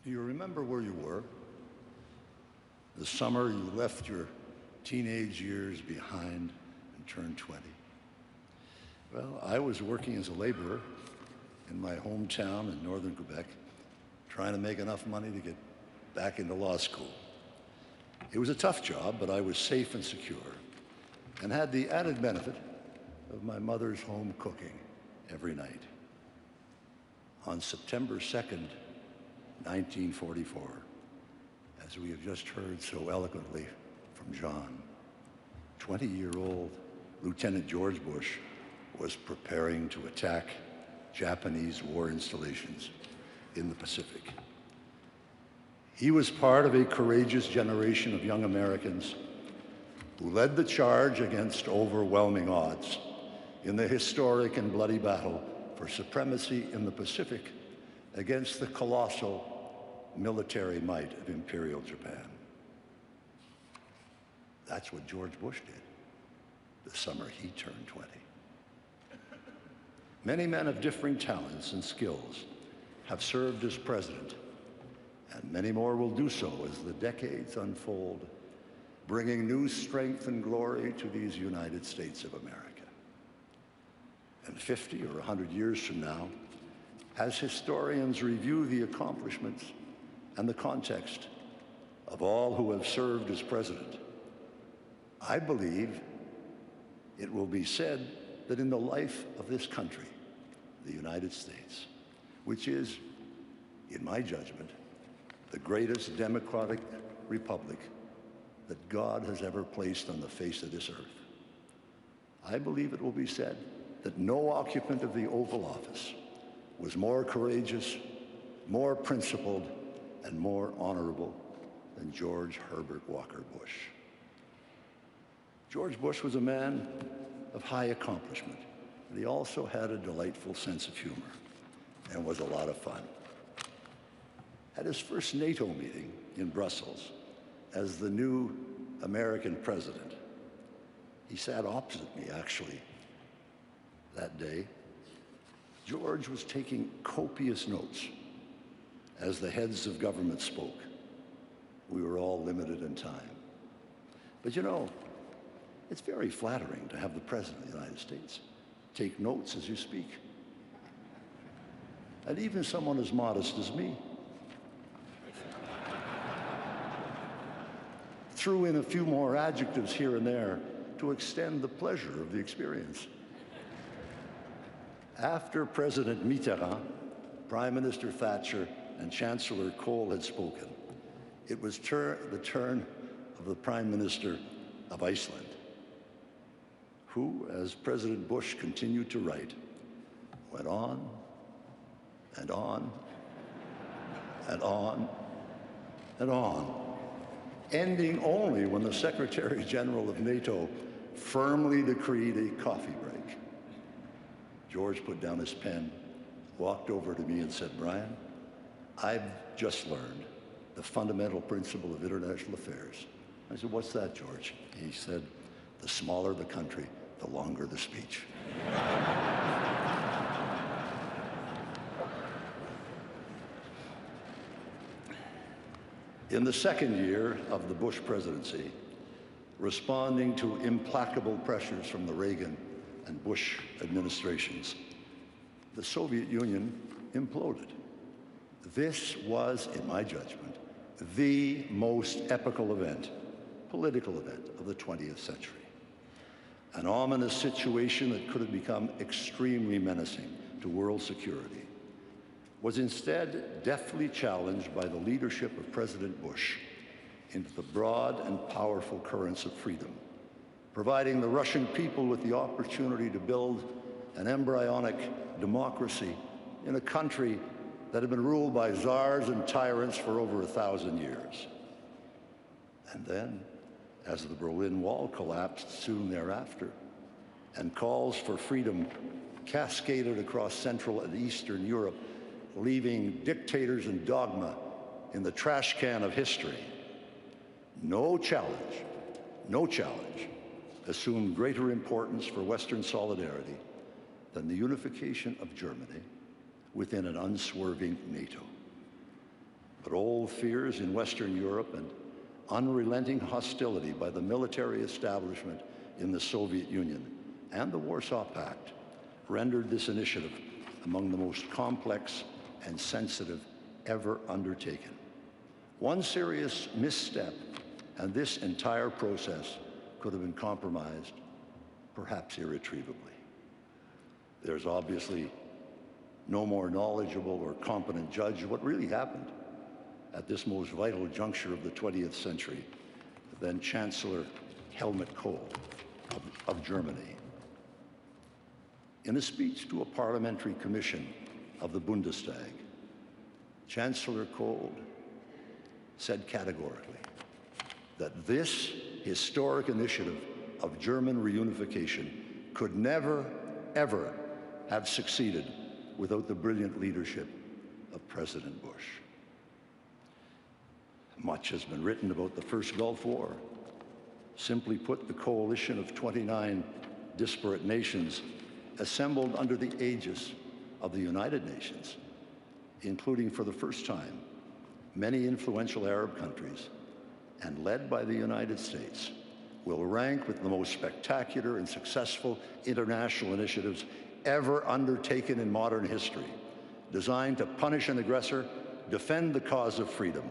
Do you remember where you were? The summer you left your teenage years behind and turned 20. Well, I was working as a laborer in my hometown in northern Quebec, trying to make enough money to get back into law school. It was a tough job, but I was safe and secure and had the added benefit of my mother's home cooking every night. On September 2nd, 1944, as we have just heard so eloquently from John, 20-year-old Lieutenant George Bush was preparing to attack Japanese war installations in the Pacific. He was part of a courageous generation of young Americans who led the charge against overwhelming odds in the historic and bloody battle for supremacy in the Pacific against the colossal military might of Imperial Japan. That's what George Bush did the summer he turned 20. Many men of differing talents and skills have served as president, and many more will do so as the decades unfold, bringing new strength and glory to these United States of America. And 50 or 100 years from now, as historians review the accomplishments and the context of all who have served as president, I believe it will be said that in the life of this country, the United States, which is, in my judgment, the greatest democratic republic that God has ever placed on the face of this earth, I believe it will be said that no occupant of the Oval Office was more courageous, more principled, and more honorable than George Herbert Walker Bush. George Bush was a man of high accomplishment, but he also had a delightful sense of humor and was a lot of fun. At his first NATO meeting in Brussels as the new American president, he sat opposite me, actually, that day. George was taking copious notes as the heads of government spoke. We were all limited in time. But you know, it's very flattering to have the President of the United States take notes as you speak. And even someone as modest as me threw in a few more adjectives here and there to extend the pleasure of the experience. After President Mitterrand, Prime Minister Thatcher, and Chancellor Kohl had spoken, it was the turn of the Prime Minister of Iceland, who, as President Bush continued to write, went on and on and on and on, ending only when the Secretary General of NATO firmly decreed a coffee break. George put down his pen, walked over to me and said, "Brian, I've just learned the fundamental principle of international affairs." I said, "What's that, George?" He said, "The smaller the country, the longer the speech." In the second year of the Bush presidency, responding to implacable pressures from the Reagan and Bush administrations, the Soviet Union imploded. This was, in my judgment, the most epical event, political event of the 20th century. An ominous situation that could have become extremely menacing to world security was instead deftly challenged by the leadership of President Bush into the broad and powerful currents of freedom, providing the Russian people with the opportunity to build an embryonic democracy in a country that had been ruled by czars and tyrants for over 1,000 years. And then, as the Berlin Wall collapsed soon thereafter, and calls for freedom cascaded across Central and Eastern Europe, leaving dictators and dogma in the trash can of history, no challenge assumed greater importance for Western solidarity than the unification of Germany within an unswerving NATO. But old fears in Western Europe and unrelenting hostility by the military establishment in the Soviet Union and the Warsaw Pact rendered this initiative among the most complex and sensitive ever undertaken. One serious misstep, and this entire process could have been compromised, perhaps irretrievably. There's obviously no more knowledgeable or competent judge of what really happened at this most vital juncture of the 20th century than Chancellor Helmut Kohl of Germany. In a speech to a parliamentary commission of the Bundestag, Chancellor Kohl said categorically that this historic initiative of German reunification could never, ever have succeeded without the brilliant leadership of President Bush. Much has been written about the first Gulf War. Simply put, the coalition of 29 disparate nations assembled under the aegis of the United Nations, including for the first time many influential Arab countries, and led by the United States, will rank with the most spectacular and successful international initiatives ever undertaken in modern history, designed to punish an aggressor, defend the cause of freedom,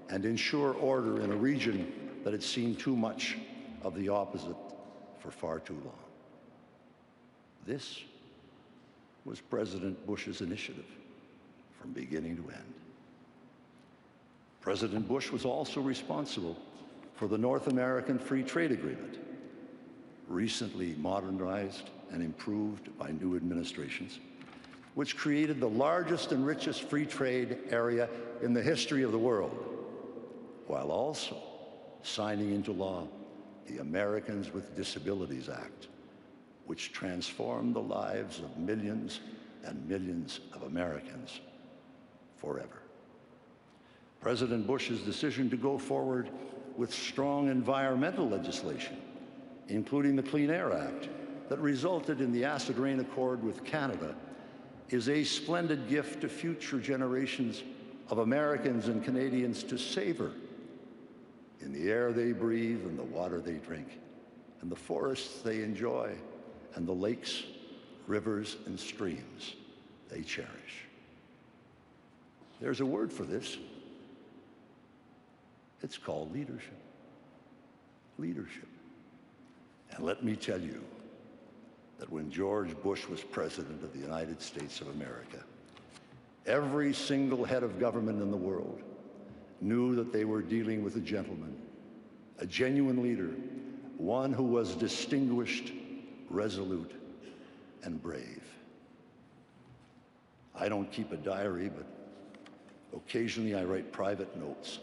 and ensure order in a region that had seen too much of the opposite for far too long. This was President Bush's initiative from beginning to end. President Bush was also responsible for the North American Free Trade Agreement, recently modernized and improved by new administrations, which created the largest and richest free trade area in the history of the world, while also signing into law the Americans with Disabilities Act, which transformed the lives of millions and millions of Americans forever. President Bush's decision to go forward with strong environmental legislation, including the Clean Air Act, that resulted in the Acid Rain Accord with Canada, is a splendid gift to future generations of Americans and Canadians to savor in the air they breathe and the water they drink, and the forests they enjoy, and the lakes, rivers, and streams they cherish. There's a word for this. It's called leadership. Leadership. And let me tell you that when George Bush was President of the United States of America, every single head of government in the world knew that they were dealing with a gentleman, a genuine leader, one who was distinguished, resolute, and brave. I don't keep a diary, but occasionally I write private notes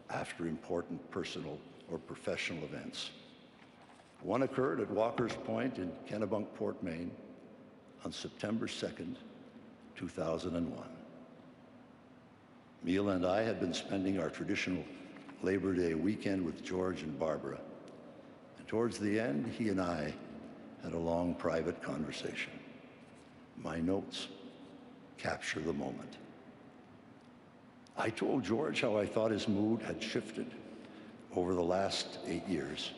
after important personal or professional events. One occurred at Walker's Point in Kennebunkport, Maine, on September 2nd, 2001. Mila and I had been spending our traditional Labor Day weekend with George and Barbara, and towards the end, he and I had a long private conversation. My notes capture the moment. I told George how I thought his mood had shifted over the last 8 years,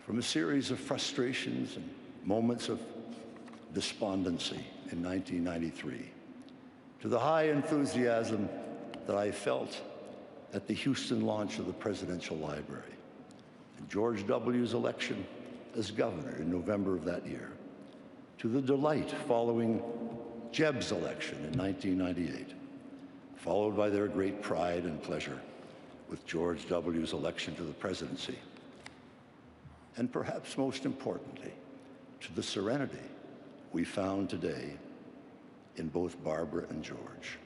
from a series of frustrations and moments of despondency in 1993 to the high enthusiasm that I felt at the Houston launch of the Presidential Library, and George W.'s election as governor in November of that year, to the delight following Jeb's election in 1998, followed by their great pride and pleasure with George W.'s election to the presidency, and perhaps most importantly, to the serenity we found today in both Barbara and George.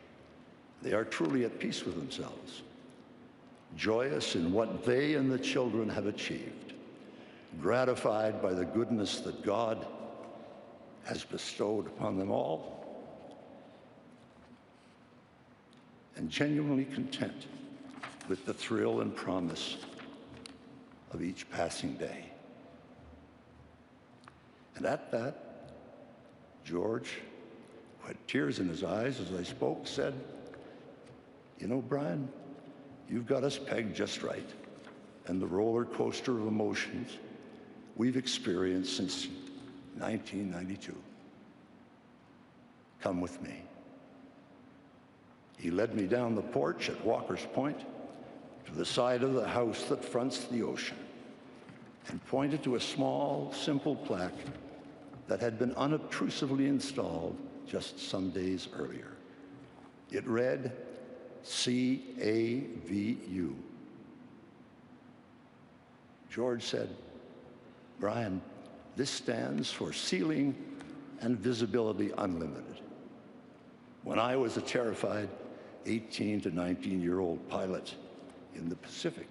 They are truly at peace with themselves, joyous in what they and the children have achieved, gratified by the goodness that God has bestowed upon them all, and genuinely content with the thrill and promise of each passing day. And at that, George, who had tears in his eyes as I spoke, said, You know, Brian, you've got us pegged just right, and the roller coaster of emotions we've experienced since 1992. Come with me. He led me down the porch at Walker's Point to the side of the house that fronts the ocean and pointed to a small, simple plaque that had been unobtrusively installed just some days earlier. It read, CAVU. George said, Brian, this stands for Ceiling and Visibility Unlimited. When I was a terrified 18 to 19-year-old pilot in the Pacific,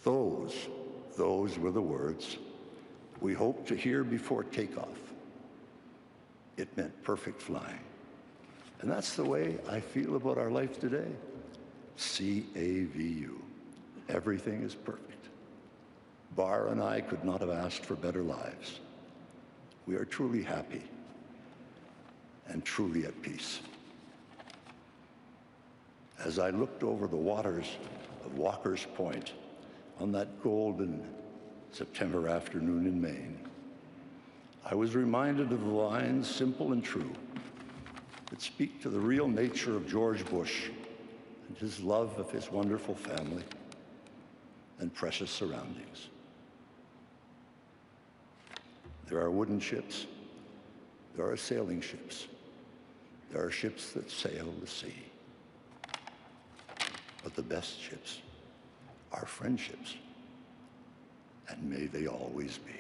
those were the words we hoped to hear before takeoff. It meant perfect flying. And that's the way I feel about our life today. CAVU. Everything is perfect. Bar and I could not have asked for better lives. We are truly happy and truly at peace. As I looked over the waters of Walker's Point on that golden September afternoon in Maine, I was reminded of the lines, simple and true, that speak to the real nature of George Bush and his love of his wonderful family and precious surroundings. There are wooden ships, there are sailing ships, there are ships that sail the sea. But the best ships are friendships, and may they always be.